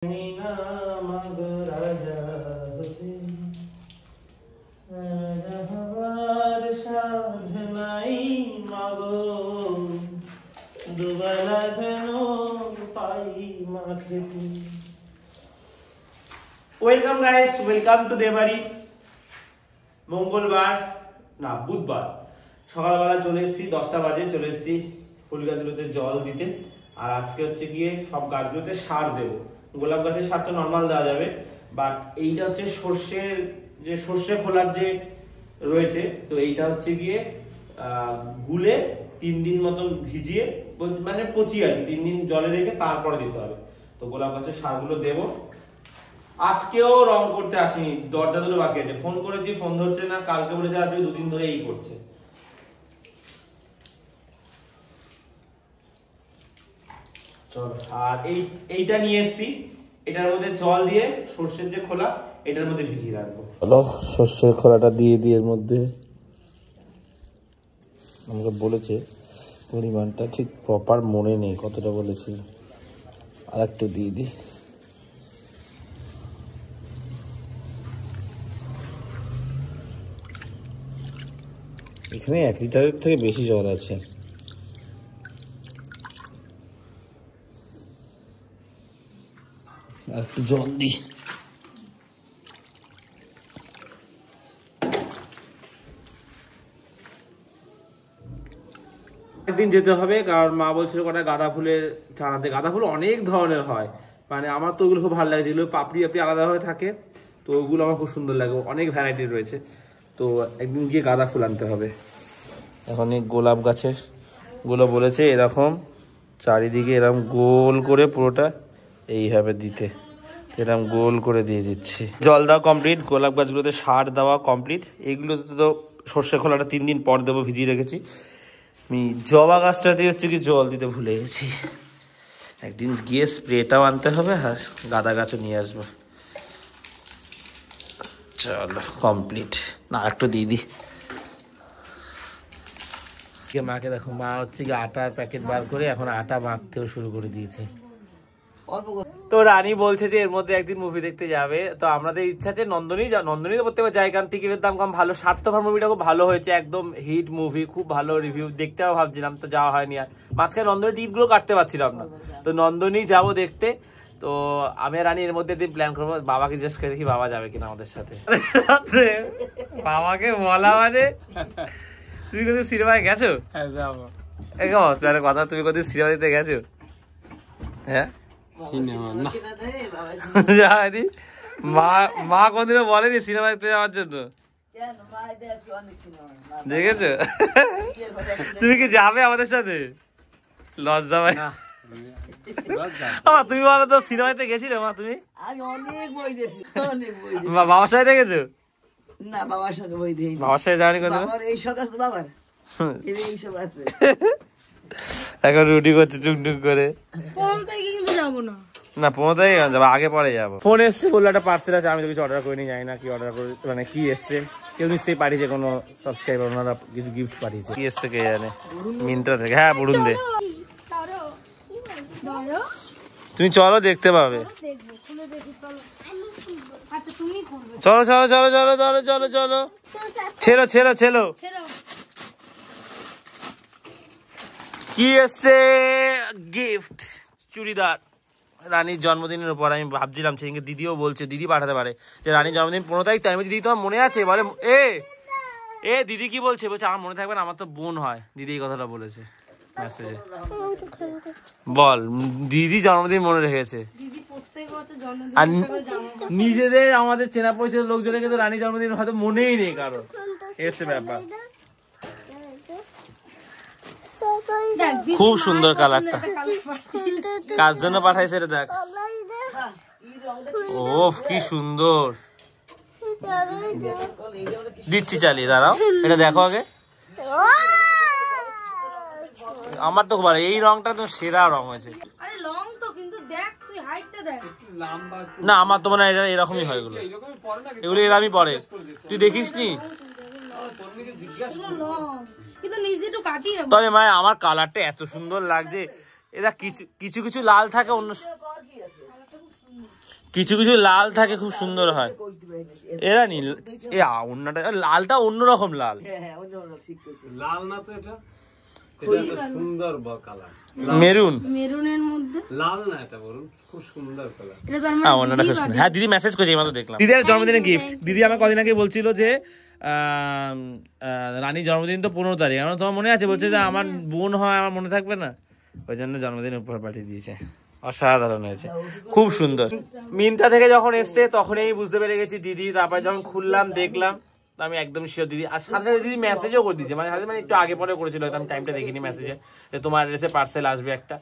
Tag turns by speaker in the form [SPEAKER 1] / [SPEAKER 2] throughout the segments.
[SPEAKER 1] দুবেলা যেন পাই মা খেতে। Welcome guys, welcome to Debari. মঙ্গলবার না বুধবার সকালবেলা চলে এসেছি, 10টা বাজে চলে এসেছি ফুল গাছগুলোতে জল দিতে। আর আজকে হচ্ছে গিয়ে সব গাছগুলোতে সার দেবো। গোলাপ গাছের সার তো নর্মাল দেওয়া যাবে, বাট এইটা হচ্ছে সর্ষে খোলার যে রয়েছে, তো এইটা হচ্ছে গিয়ে গুলে 3 দিন মতন ভিজিয়ে মানে পচিয়ে আর কি 3 দিন জলে রেখে তারপরে দিতে হবে। তো গোলাপ গাছের সারগুলো দেবো। আজকেও রং করতে আসিনি, দরজা দুটো বাকি আছে। ফোন করেছি, ফোন ধরছে না। কালকে বলেছে আসবে, 2 দিন ধরে এই করছে। চল, আর এইটা নিয়ে এসছি, এটার মধ্যে জল দিয়ে সর্ষের যে খোলা এটার মধ্যে ভিজিয়ে রাখবো।
[SPEAKER 2] সর্ষের খোলাটা দিয়ে এর মধ্যে আমাকে বলেছে, পরিমাণটা ঠিক প্রপার মনে নেই কতটা বলেছিল, আর একটু দিয়ে দিই। এখানে 1 লিটারের থেকে বেশি জল আছে। আর একটু জল দিই।
[SPEAKER 1] একদিন যেতে হবে, কারণ মা বলছিল কটা গাঁদা ফুলের চারাতে। গাঁদা ফুল অনেক ধরনের হয়, মানে আমার তো ওগুলো খুব ভালো লাগে, যেগুলো পাপড়ি আলাদা হয়ে থাকে, তো ওগুলো আমার খুব সুন্দর লাগে। অনেক ভ্যারাইটি রয়েছে, তো একদিন গিয়ে গাঁদা ফুল আনতে হবে।
[SPEAKER 2] এখন এই গোলাপ গাছের গুলো বলেছে এরকম চারিদিকে এরকম গোল করে পুরোটা এইভাবে দিতে, এরকম গোল করে দিয়ে দিচ্ছি। জল দেওয়া কমপ্লিট, গোলাপ গাছগুলোতে সার দেওয়া কমপ্লিট। এইগুলোতে তো সর্ষে খোলাটা 3 দিন পর দেবো, ভিজিয়ে রেখেছি। আমি জবা গাছটাতে হচ্ছে কি জল দিতে ভুলে গেছি। একদিন গিয়ে স্প্রেটাও আনতে হবে, আর গাঁদা গাছও নিয়ে আসবো। চলো কমপ্লিট। না একটু দিয়ে দিই। মাকে দেখো, মা হচ্ছে কি আটার প্যাকেট বার করে এখন আটা মাখতেও শুরু করে দিয়েছে।
[SPEAKER 1] তো রানী বলছে যে এর মধ্যে একদিন মুভি দেখতে যাবে, তো আমাদের ইচ্ছা আছে নন্দনী তো করতে হবে, যাই কারণ টিকিটের দাম কম। ভালো স্বার্থপর মুভিটা খুব ভালো হয়েছে, একদম হিট মুভি, খুব ভালো রিভিউ। দেখতেও ভাবছিলাম, তো যাওয়া হয়নি। আর মাঝখানে নন্দনী টিকিট গুলো কাটতে পারছিলাম না, তো নন্দনী যাবো দেখতে। তো আমি রানী এর মধ্যে দিন প্ল্যান করবো। বাবাকে জিজ্ঞেস করে দেখি বাবা যাবে কিনা আমাদের সাথে। বাবাকে বলা মানে, তুমি কোথাও সিনেমায় গেছো? হ্যাঁ যাবো। কথা, তুমি কোথাও সিনেমা দিতে গেছো? হ্যাঁ মা কোনদিনও বলেনি সিনেমা দেখতে যাওয়ার জন্য, দেখেছো? তুমি কি যাবে আমাদের সাথে? লজ্জা ভাই, তুমি বলো তো সিনেমাতে গেছিলে মা? তুমি বাবার সাথে দেখেছো?
[SPEAKER 3] না, বাবার সাথে বই দেই।
[SPEAKER 1] বাবার সাথে যাওনি কোন?
[SPEAKER 3] এই শখ আছে বাবার, এই সব আছে।
[SPEAKER 1] এখন রুটি করছে টুকটুক করে।
[SPEAKER 4] 15 তারিখে কিন্তু যাবো না।
[SPEAKER 1] না 15 তারিখে যাবো, আগে পরে যাবো। ফোন এসছে, বললো একটা পার্সেল আছে। আমি তো কিছু অর্ডার করিনি, জানি না কি অর্ডার করে, মানে কি এসছে। কেউ নিশ্চয়ই পাঠিয়েছে, কোনো সাবস্ক্রাইবার, ওনারা কিছু গিফট পাঠিয়েছে। কি এসছে কে জানে, মিন্ত্রা থেকে। হ্যাঁ বলুন দে, তুমি চলো দেখতে পাবে। চলো চলো চলো চলো চলো চলো চলো, ছেলো ছেলো ছেলো। কি এসছে? গিফট, চুড়িদার। রানীর জন্মদিনের উপর। আমি ভাবছিলাম সেদিনকে দিদিও বলছে, দিদি পাঠাতে পারে, যে রানীর জন্মদিন 15 তারিখ। তাই দিদি তোমার মনে আছে? বলে এ দিদি কি বলছে? বলছে আমার মনে থাকবে না, আমার তো বোন হয়। দিদি এই কথাটা বলেছে মেসেজে। বল, দিদি জন্মদিন মনে রেখেছে। আর নিজেদের আমাদের চেনা পরিচিত লোকজনের কিন্তু রানীর জন্মদিন হয়তো মনেই নেই কারণ। এসছে ব্যাপার। খুব সুন্দর কালারটা, কার জন্য পাঠাইছে রে? দেখ, ওফ কি সুন্দর। দিচ্ছি, চালিয়ে দাঁড়াও, এটা দেখো আগে। আমার তো ভালো, এই রংটা তো সেরা রং হয়েছে। না আমার তো মনে হয় এরকমই হয়, এগুলো এরকমই পরে। তুই দেখিস নি? তবে মানে আমার কালারটা এত সুন্দর লাগছে। এরা কিছু কিছু লাল থাকে, অন্য
[SPEAKER 2] কিছু কিছু লাল থাকে, খুব সুন্দর হয়। এরা নীল, অন্যটা লালটা অন্যরকম লাল।
[SPEAKER 5] লাল না তো এটা সুন্দর কালার,
[SPEAKER 2] মেরুন,
[SPEAKER 4] মেরুনের মধ্যে
[SPEAKER 5] লাল না এটা বলুন, খুব সুন্দর কালার।
[SPEAKER 4] এটা তো আমার
[SPEAKER 2] অন্যটা খুব সুন্দর। হ্যাঁ দিদি মেসেজ করেছে, এই মাত্র দেখলাম। দিদির জন্মদিনের গিফট। দিদি আমার কদিন আগে বলছিল যে রানীর জন্মদিন তো 15 তারিখ, আমার তোমার মনে আছে? বলছে যে আমার বোন হয়, আমার মনে থাকবে না, ওই জন্য জন্মদিন উপহার পাঠিয়ে দিয়েছে। অসাধারণ হয়েছে, খুব সুন্দর। মিন্ত্রা থেকে যখন এসছে তখনই বুঝতে পেরে গেছি দিদি। তারপরে যখন খুললাম দেখলাম, তো আমি একদম শিওর দিদি। আর সাথে সাথে দিদি মেসেজও করে দিয়েছে, মানে একটু আগে পরে করেছিল, হয়তো আমি টাইমটা দেখিনি মেসেজে, যে তোমার এসে পার্সেল আসবে একটা।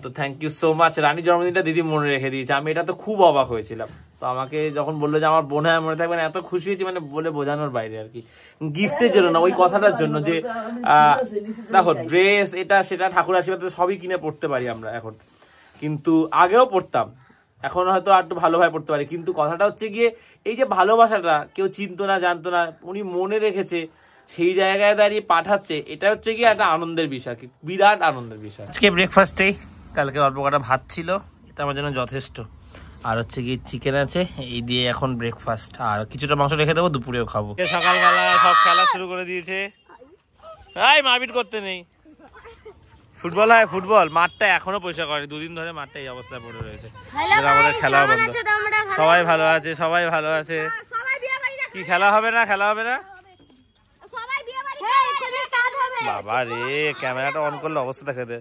[SPEAKER 2] তো থ্যাংক ইউ সো মাচ। রানীর জন্মদিনটা দিদি মনে রেখে দিয়েছে, আমি এটা তো খুব অবাক হয়েছিলাম। তো আমাকে যখন বললো যে আমার বোন হয় মনে থাকবে না, এত খুশি হয়েছি, মানে বলে বোঝানোর বাইরে আর কি। গিফটের জন্য না, ওই কথাটার জন্য যে দেখো ড্রেস এটা সেটা ঠাকুর আশীর্বাদ সবই কিনে পড়তে পারি আমরা এখন, কিন্তু আগেও পড়তাম, এখন হয়তো আর একটু ভালোভাবে পড়তে পারি। কিন্তু কথাটা হচ্ছে গিয়ে এই যে ভালোবাসাটা কেউ চিনতো না জানতো না, উনি মনে রেখেছে, সেই জায়গায় দাঁড়িয়ে পাঠাচ্ছে, এটা হচ্ছে কি একটা আনন্দের বিষয়, বিরাট আনন্দের বিষয়। আজকে ব্রেকফাস্টেই কালকে অল্প কটা ভাত ছিল, এটা আমার জন্য যথেষ্ট। আর হচ্ছে কি চিকেন আছে, এই দিয়ে এখন ব্রেকফাস্ট। আর কিছুটা মাংস রেখে দেবো, দুপুরেও খাবো। সকালবেলা সব খেলা শুরু করে দিয়েছে, এই মারপিট করতে নেই। ফুটবল হয়, ফুটবল মাঠটা এখনো পয়সা করেনি, 2 দিন ধরে মাঠটা এই অবস্থায় পড়ে রয়েছে। আমাদের খেলা বন্ধ। সবাই ভালো আছে, সবাই ভালো আছে। কি খেলা হবে না? খেলা হবে না বাবা রে, ক্যামেরাটা অন করলে অবস্থা দেখে দে।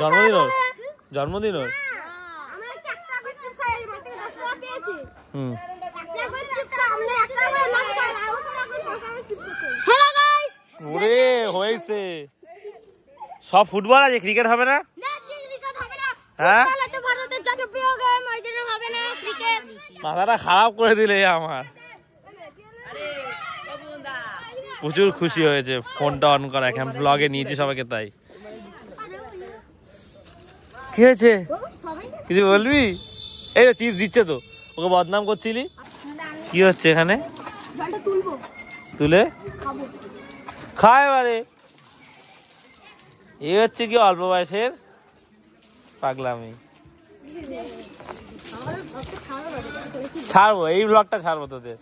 [SPEAKER 2] জন্মদিন ওর, জন্মদিন ওর। ওরে হয়েছে, সব ফুটবল আছে, ক্রিকেট হবে না? হ্যাঁ মাথাটা খারাপ করে দিলে আমার। প্রচুর খুশি হয়েছে, ফোনটা অন করা, এখন ব্লগে নিয়েছি সবাইকে, তাই। কি হয়েছে, কিছু বলবি? এই তো চিপস দিচ্ছে তো, ওকে বদনাম করছিলি। কি হচ্ছে এখানে? তুলে খায় এবারে। এই হচ্ছে কি অল্প বয়সের পাগলামি। ছাড়বো, এই ব্লগটা ছাড়বো তোদের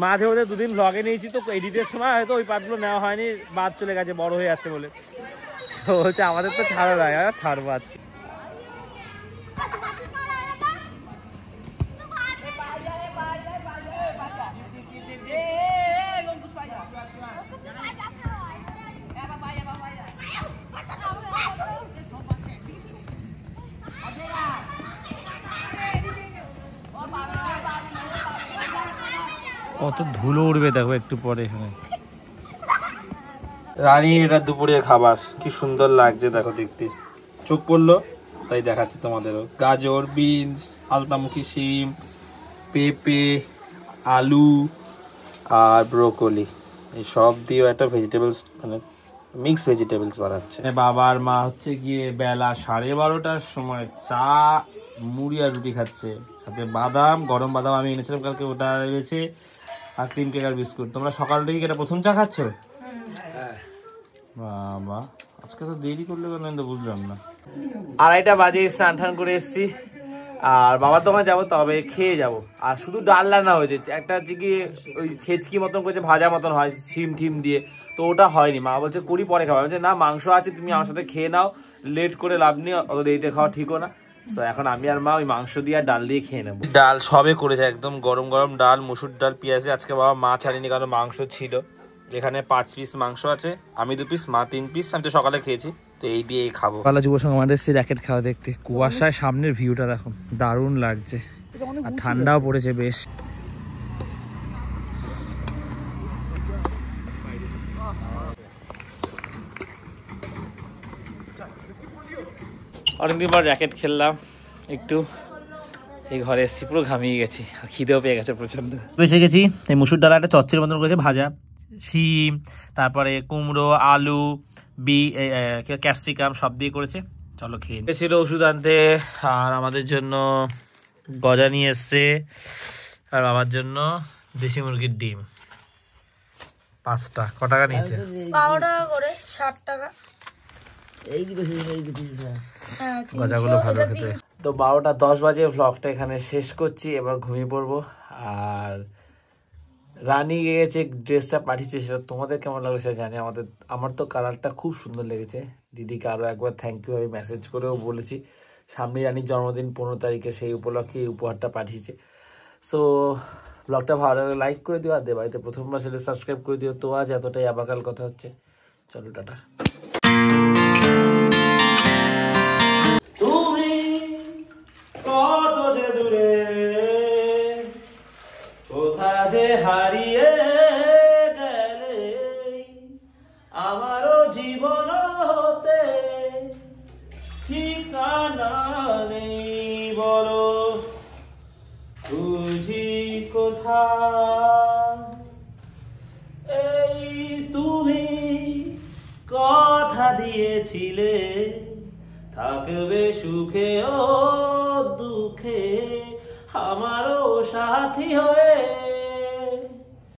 [SPEAKER 2] মাঝে ওদের 2 দিন ব্লগে নিয়েছি, তো এডিটের সময় হয়তো ওই পার্টগুলো নেওয়া হয়নি, বাদ চলে গেছে, বড় হয়ে যাচ্ছে বলে। তো হচ্ছে আমাদের তো ছাড়া যায়, আর ছাড়বো আজকে। কত ধুলো উড়বে দেখো একটু পরে এখানে। রানী এটা দুপুরের খাবার, কি সুন্দর লাগছে দেখো দেখতে, চোখ পড়লো তাই দেখাচ্ছি তোমাদেরও। গাজর, বিনস, আলতামুখী শিম, পেঁপে, আলু আর ব্রোকলি, এই সব দিয়েও একটা ভেজিটেবলস, মানে মিক্স ভেজিটেবলস বানাচ্ছে। বাবা আর মা হচ্ছে গিয়ে বেলা 12:30টার সময় চা, মুড়ি আর রুটি খাচ্ছে, সাথে বাদাম, গরম বাদাম আমি এনেছিলাম কালকে, ওটা রয়েছে, আর ক্রিম কেক আর বিস্কুট। তোমরা সকাল থেকে এটা প্রথম চা খাচ্ছ? বাবা আজকে তো দেরি করলে কেন, তো বুঝলাম না। 2:30 বাজে স্নান টান করে এসছি, আর বাবার দোকানে যাবো, তবে খেয়ে যাবো। আর শুধু ডাল রান্না হয়েছে, একটা হচ্ছে কি ওই ছেচকি মতন করেছে, ভাজা মতন হয় শিম ঠিম দিয়ে, তো ওটা হয়নি। মা বলছে করি পরে খাবো, বলছে না মাংস আছে, তুমি আমার সাথে খেয়ে নাও, লেট করে লাভ নেই, অত দেরিতে খাওয়া ঠিকও না। তো এখন আমি আর মা ওই মাংস দিয়ে আর ডাল দিয়ে খেয়ে নেবো। ডাল সবে করেছে, একদম গরম গরম ডাল, মুসুর ডাল, পেঁয়াজে। আজকে বাবা মাছ আনেনি, কারণ মাংস ছিল। এখানে 5 পিস মাংস আছে, আমি 2 পিস, মা 3 পিস, আমি তো সকালে খেয়েছি, তো এই দিয়েই খাবো। সকালে যুব সংঘ আমাদের এসেছে র্যাকেট খেলা দেখতে, কুয়াশায় সামনের ভিউটা দেখো, দারুণ লাগছে, আর ঠান্ডাও পড়েছে বেশ। অনেকদিন পর র্যাকেট খেললাম একটু, এই ঘরে এসেছি, পুরো ঘামিয়ে গেছি, আর খিদেও পেয়ে গেছে প্রচন্ড। এসে গেছি, এই মুসুর ডাল একটা চচ্চের মতন করেছে, ভাজা শিম, তারপরে কুমড়ো, আলু, ক্যাপসিকাম সব দিয়ে করেছে। চলো খেয়ে ছিল ওষুধ আনতে, আর আমাদের জন্য গজা নিয়ে এসছে, আর বাবার জন্য দেশি মুরগির ডিম। 5টা ক টাকা নিয়েছে?
[SPEAKER 4] 12 টাকা করে, 60 টাকা। হ্যাঁ,
[SPEAKER 2] গজাগুলো
[SPEAKER 4] 300,
[SPEAKER 2] ভালো
[SPEAKER 4] এটা
[SPEAKER 2] খেতে। তো 12:10 বাজে ব্লগটা এখানে শেষ করছি, এবার ঘুমিয়ে পড়বো। আর রানী গেছে ড্রেসটা পাঠিয়েছে, সেটা তোমাদের কেমন লাগলো সেটা জানি। আমার তো কালারটা খুব সুন্দর লেগেছে। দিদিকে আরো একবার থ্যাংক ইউ আমি মেসেজ করেও বলেছি। সামনে রানীর জন্মদিন 15 তারিখে, সেই উপলক্ষে এই উপহারটা পাঠিয়েছে। সো ব্লগটা ভালো লাগলে লাইক করে দিও, আর বাড়িতে প্রথমবার সেটা সাবস্ক্রাইব করে দিও। তো আজ এতটাই, আবার কাল কথা হচ্ছে। চলো টাটা।
[SPEAKER 1] তুমি কত যে দূরে, কোথা যে হারিয়ে গেলে, আমারও জীবন হতে ঠিকানা নেই বলো, বুঝি কোথা। এই তুমি কথা দিয়েছিলে থাকবে সুখে ও দুঃখে, আমারও সাথী হয়ে